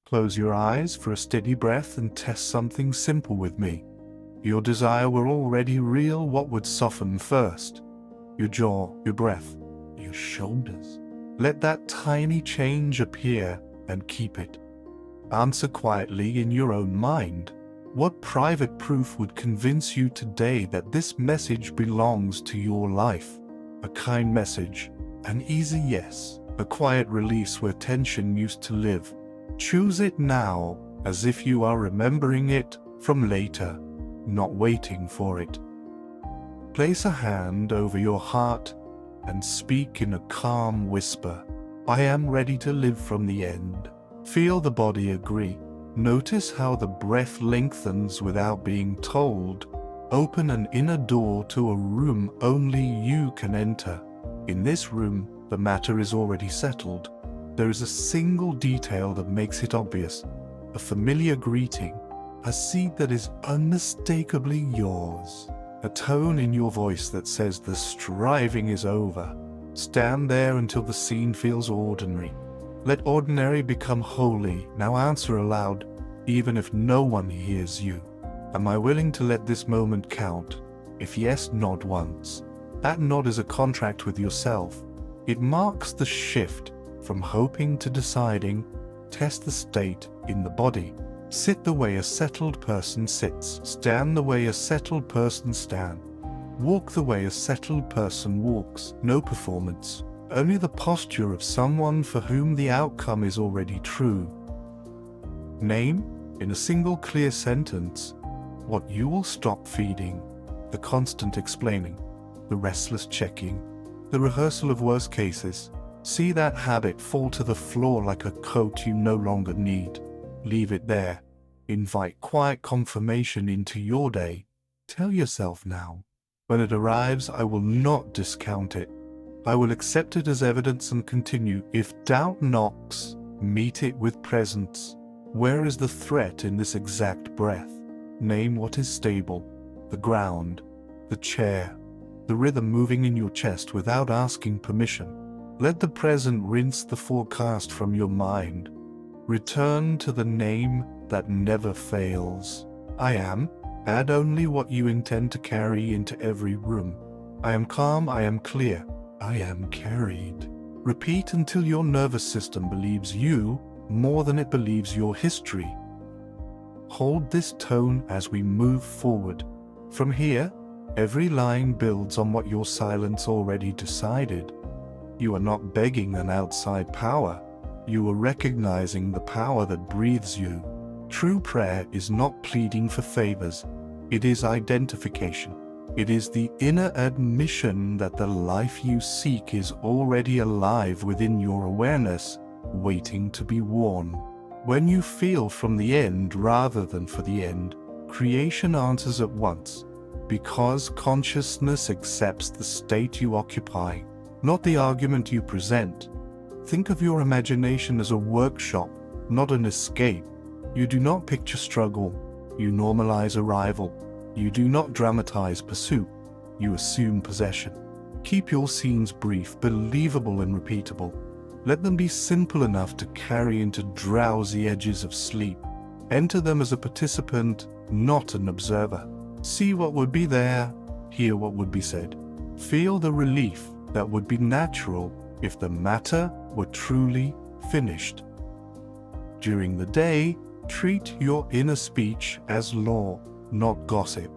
Close your eyes for a steady breath and test something simple with me. Your desire were already real, what would soften first? Your jaw, your breath, your shoulders. Let that tiny change appear and keep it. Answer quietly in your own mind. What private proof would convince you today that this message belongs to your life? A kind message, an easy yes, a quiet release where tension used to live. Choose it now, as if you are remembering it from later, not waiting for it. Place a hand over your heart and speak in a calm whisper. I am ready to live from the end. Feel the body agree. Notice how the breath lengthens without being told. Open an inner door to a room only you can enter. In this room, the matter is already settled. There is a single detail that makes it obvious. A familiar greeting. A seat that is unmistakably yours. A tone in your voice that says the striving is over. Stand there until the scene feels ordinary. Let ordinary become holy. Now answer aloud, even if no one hears you. Am I willing to let this moment count? If yes, nod once. That nod is a contract with yourself. It marks the shift from hoping to deciding. Test the state in the body. Sit the way a settled person sits. Stand the way a settled person stands. Walk the way a settled person walks. No performance. Only the posture of someone for whom the outcome is already true. Name, in a single clear sentence, what you will stop feeding. The constant explaining. The restless checking. The rehearsal of worst cases. See that habit fall to the floor like a coat you no longer need. Leave it there. Invite quiet confirmation into your day. Tell yourself now, when it arrives, I will not discount it. I will accept it as evidence and continue. If doubt knocks, meet it with presence. Where is the threat in this exact breath? Name what is stable. The ground, the chair, the rhythm moving in your chest without asking permission. Let the present rinse the forecast from your mind. Return to the name that never fails. I am. Add only what you intend to carry into every room. I am calm, I am clear, I am carried. Repeat until your nervous system believes you more than it believes your history. Hold this tone as we move forward. From here, every line builds on what your silence already decided. You are not begging an outside power. You are recognizing the power that breathes you. True prayer is not pleading for favors. It is identification. It is the inner admission that the life you seek is already alive within your awareness, waiting to be worn. When you feel from the end rather than for the end, creation answers at once, because consciousness accepts the state you occupy, not the argument you present. Think of your imagination as a workshop, not an escape. You do not picture struggle. You normalize arrival. You do not dramatize pursuit. You assume possession. Keep your scenes brief, believable, and repeatable. Let them be simple enough to carry into drowsy edges of sleep. Enter them as a participant, not an observer. See what would be there, hear what would be said. Feel the relief that would be natural if the matter were truly finished. During the day, treat your inner speech as law, not gossip.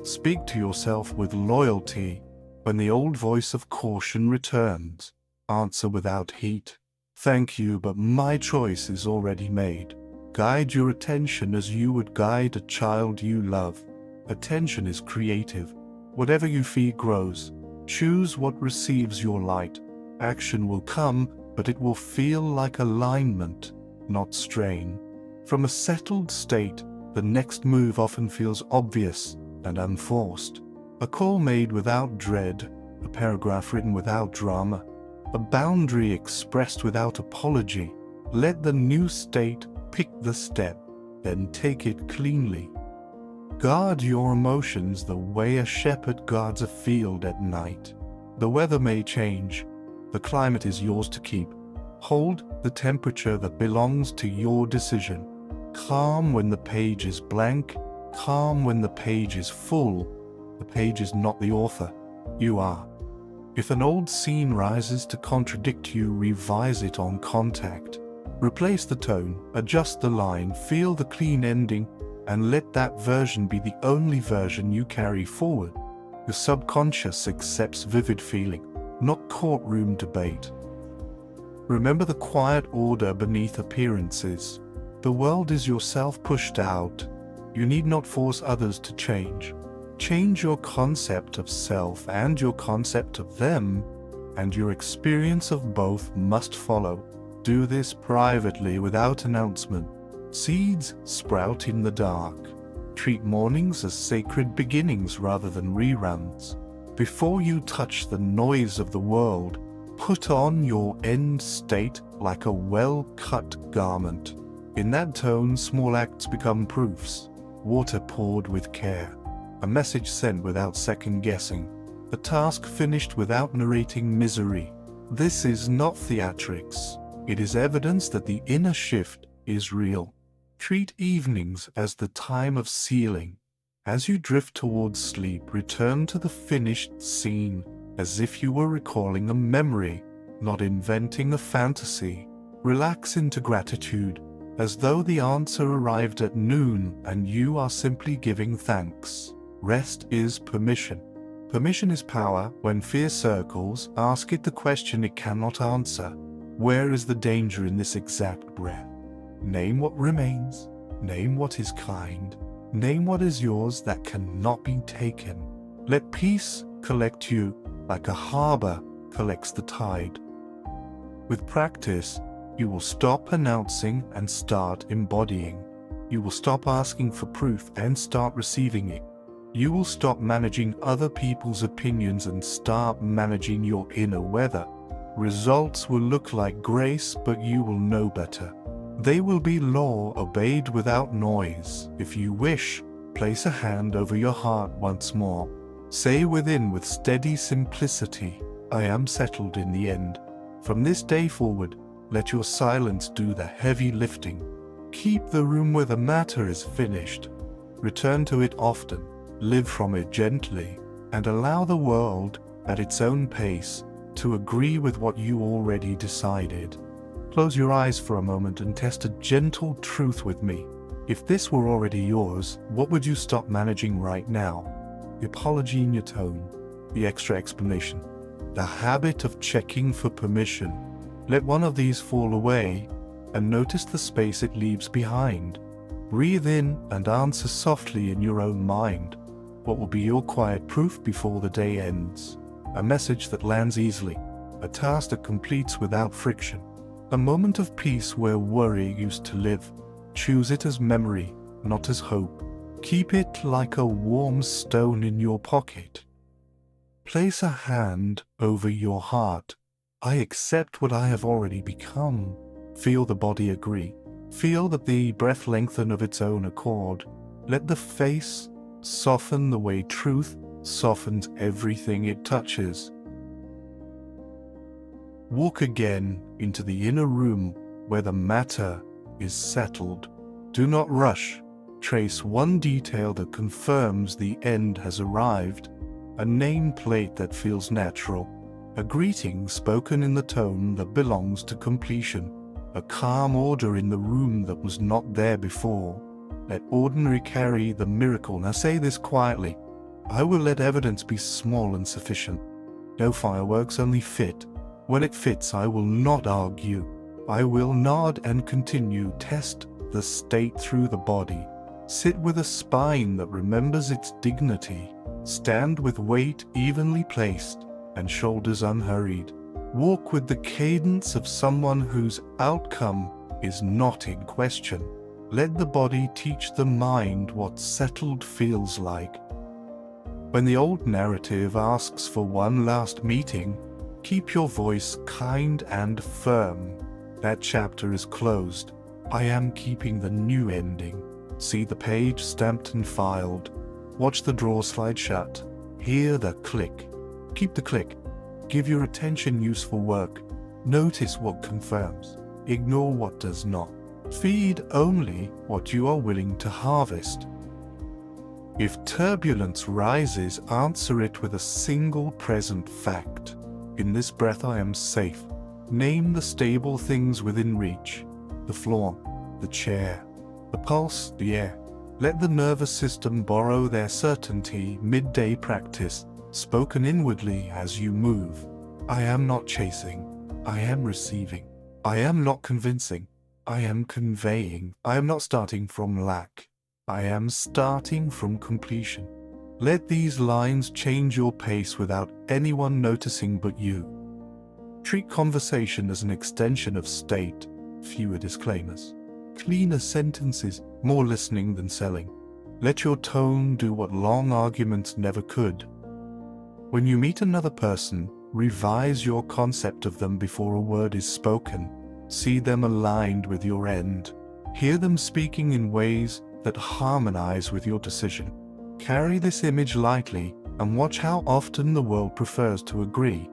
Speak to yourself with loyalty. When the old voice of caution returns, answer without heat. Thank you, but my choice is already made. Guide your attention as you would guide a child you love. Attention is creative. Whatever you feed grows. Choose what receives your light. Action will come, but it will feel like alignment, not strain. From a settled state, the next move often feels obvious and unforced. A call made without dread, a paragraph written without drama, a boundary expressed without apology. Let the new state pick the step, then take it cleanly. Guard your emotions the way a shepherd guards a field at night. The weather may change. The climate is yours to keep. Hold the temperature that belongs to your decision. Calm when the page is blank, calm when the page is full. The page is not the author, you are. If an old scene rises to contradict you, revise it on contact. Replace the tone, adjust the line, feel the clean ending, and let that version be the only version you carry forward. Your subconscious accepts vivid feeling, not courtroom debate. Remember the quiet order beneath appearances. The world is yourself pushed out. You need not force others to change. Change your concept of self and your concept of them, and your experience of both must follow. Do this privately without announcement. Seeds sprout in the dark. Treat mornings as sacred beginnings rather than reruns. Before you touch the noise of the world, put on your end state like a well-cut garment. In that tone, small acts become proofs. Water poured with care. A message sent without second-guessing. A task finished without narrating misery. This is not theatrics. It is evidence that the inner shift is real. Treat evenings as the time of sealing. As you drift towards sleep, return to the finished scene, as if you were recalling a memory, not inventing a fantasy. Relax into gratitude, as though the answer arrived at noon and you are simply giving thanks. Rest is permission. Permission is power. When fear circles, ask it the question it cannot answer. Where is the danger in this exact breath? Name what remains. Name what is kind. Name what is yours that cannot be taken. Let peace collect you like a harbor collects the tide. With practice, you will stop announcing and start embodying. You will stop asking for proof and start receiving it. You will stop managing other people's opinions and start managing your inner weather. Results will look like grace, but you will know better. They will be law obeyed without noise. If you wish, place a hand over your heart once more. Say within with steady simplicity, I am settled in the end. From this day forward, let your silence do the heavy lifting. Keep the room where the matter is finished. Return to it often. Live from it gently, and allow the world, at its own pace, to agree with what you already decided. Close your eyes for a moment and test a gentle truth with me. If this were already yours, what would you stop managing right now? The apology in your tone, the extra explanation, the habit of checking for permission. Let one of these fall away, and notice the space it leaves behind. Breathe in and answer softly in your own mind. What will be your quiet proof before the day ends? A message that lands easily, a task that completes without friction, a moment of peace where worry used to live. Choose it as memory, not as hope. Keep it like a warm stone in your pocket. Place a hand over your heart. I accept what I have already become. Feel the body agree. Feel that the breath lengthen of its own accord. Let the face soften the way truth softens everything it touches. Walk again into the inner room where the matter is settled. Do not rush. Trace one detail that confirms the end has arrived. A nameplate that feels natural. A greeting spoken in the tone that belongs to completion. A calm order in the room that was not there before. Let ordinary carry the miracle. Now say this quietly. I will let evidence be small and sufficient. No fireworks, only fit. When it fits, I will not argue. I will nod and continue. Test the state through the body. Sit with a spine that remembers its dignity. Stand with weight evenly placed and shoulders unhurried. Walk with the cadence of someone whose outcome is not in question. Let the body teach the mind what settled feels like. When the old narrative asks for one last meeting, keep your voice kind and firm. That chapter is closed. I am keeping the new ending. See the page stamped and filed. Watch the drawer slide shut. Hear the click. Keep the click. Give your attention useful work. Notice what confirms. Ignore what does not. Feed only what you are willing to harvest. If turbulence rises, answer it with a single present fact. In this breath I am safe. Name the stable things within reach. The floor, the chair, the pulse, the air. Let the nervous system borrow their certainty. Midday practice, spoken inwardly as you move. I am not chasing. I am receiving. I am not convincing. I am conveying. I am not starting from lack. I am starting from completion. Let these lines change your pace without anyone noticing but you. Treat conversation as an extension of state. Fewer disclaimers. Cleaner sentences, more listening than selling. Let your tone do what long arguments never could. When you meet another person, revise your concept of them before a word is spoken. See them aligned with your end. Hear them speaking in ways that harmonize with your decision. Carry this image lightly and watch how often the world prefers to agree.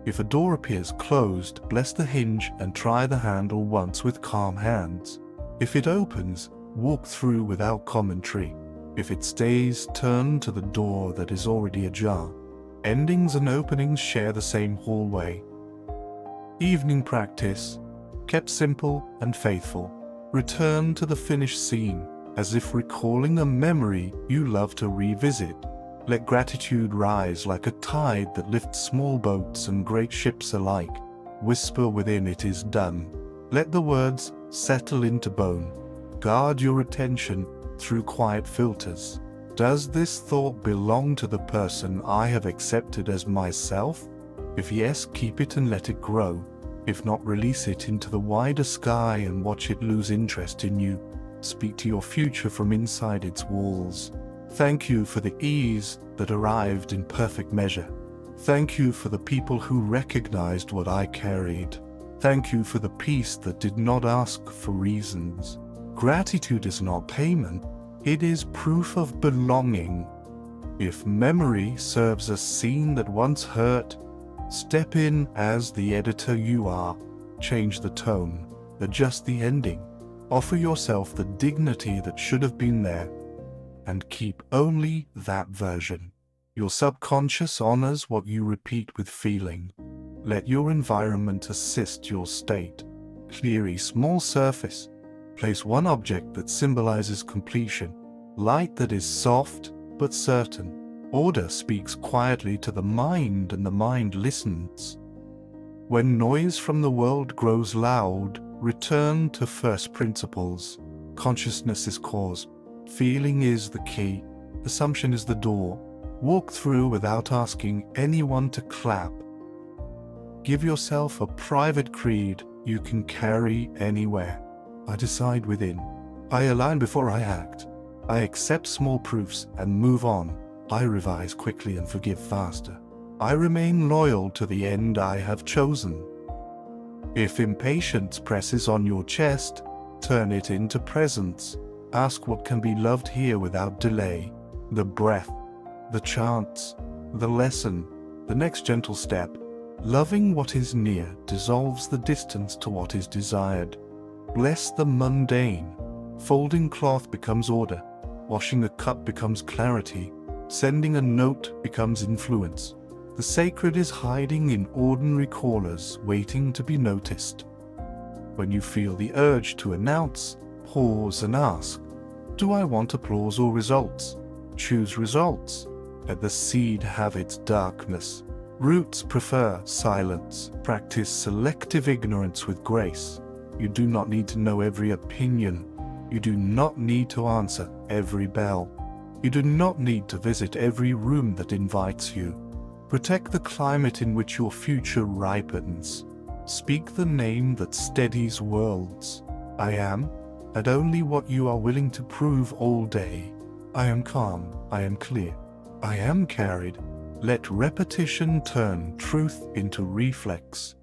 If a door appears closed, bless the hinge and try the handle once with calm hands. If it opens, walk through without commentary. If it stays, turn to the door that is already ajar. Endings and openings share the same hallway. Evening practice, kept simple and faithful. Return to the finished scene, as if recalling a memory you love to revisit. Let gratitude rise like a tide that lifts small boats and great ships alike. Whisper within, it is done. Let the words settle into bone. Guard your attention through quiet filters. Does this thought belong to the person I have accepted as myself? If yes, keep it and let it grow. If not, release it into the wider sky and watch it lose interest in you. Speak to your future from inside its walls. Thank you for the ease that arrived in perfect measure. Thank you for the people who recognized what I carried. Thank you for the peace that did not ask for reasons. Gratitude is not payment, it is proof of belonging. If memory serves a scene that once hurt, step in as the editor you are. Change the tone, adjust the ending. Offer yourself the dignity that should have been there, and keep only that version. Your subconscious honors what you repeat with feeling. Let your environment assist your state. Clear a small surface. Place one object that symbolizes completion. Light that is soft but certain. Order speaks quietly to the mind and the mind listens. When noise from the world grows loud, return to first principles. Consciousness is cause. Feeling is the key. Assumption is the door. Walk through without asking anyone to clap. Give yourself a private creed you can carry anywhere. I decide within. I align before I act. I accept small proofs and move on. I revise quickly and forgive faster. I remain loyal to the end I have chosen. If impatience presses on your chest, turn it into presence. Ask what can be loved here without delay. The breath, the chance, the lesson, the next gentle step. Loving what is near dissolves the distance to what is desired. Bless the mundane. Folding cloth becomes order. Washing a cup becomes clarity. Sending a note becomes influence. The sacred is hiding in ordinary callers, waiting to be noticed. When you feel the urge to announce, pause and ask, do I want applause or results? Choose results. Let the seed have its darkness. Roots prefer silence. Practice selective ignorance with grace. You do not need to know every opinion. You do not need to answer every bell. You do not need to visit every room that invites you. Protect the climate in which your future ripens. Speak the name that steadies worlds. I am, and only what you are willing to prove all day. I am calm, I am clear, I am carried. Let repetition turn truth into reflex.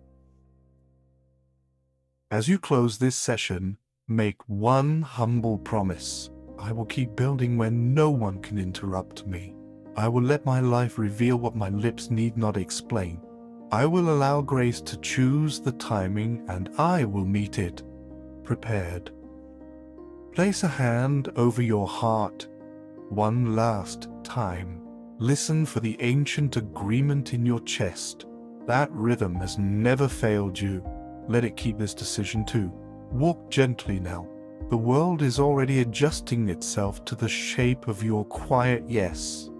As you close this session, make one humble promise. I will keep building when no one can interrupt me. I will let my life reveal what my lips need not explain. I will allow grace to choose the timing, and I will meet it prepared. Place a hand over your heart one last time. Listen for the ancient agreement in your chest. That rhythm has never failed you. Let it keep this decision too. Walk gently now. The world is already adjusting itself to the shape of your quiet yes.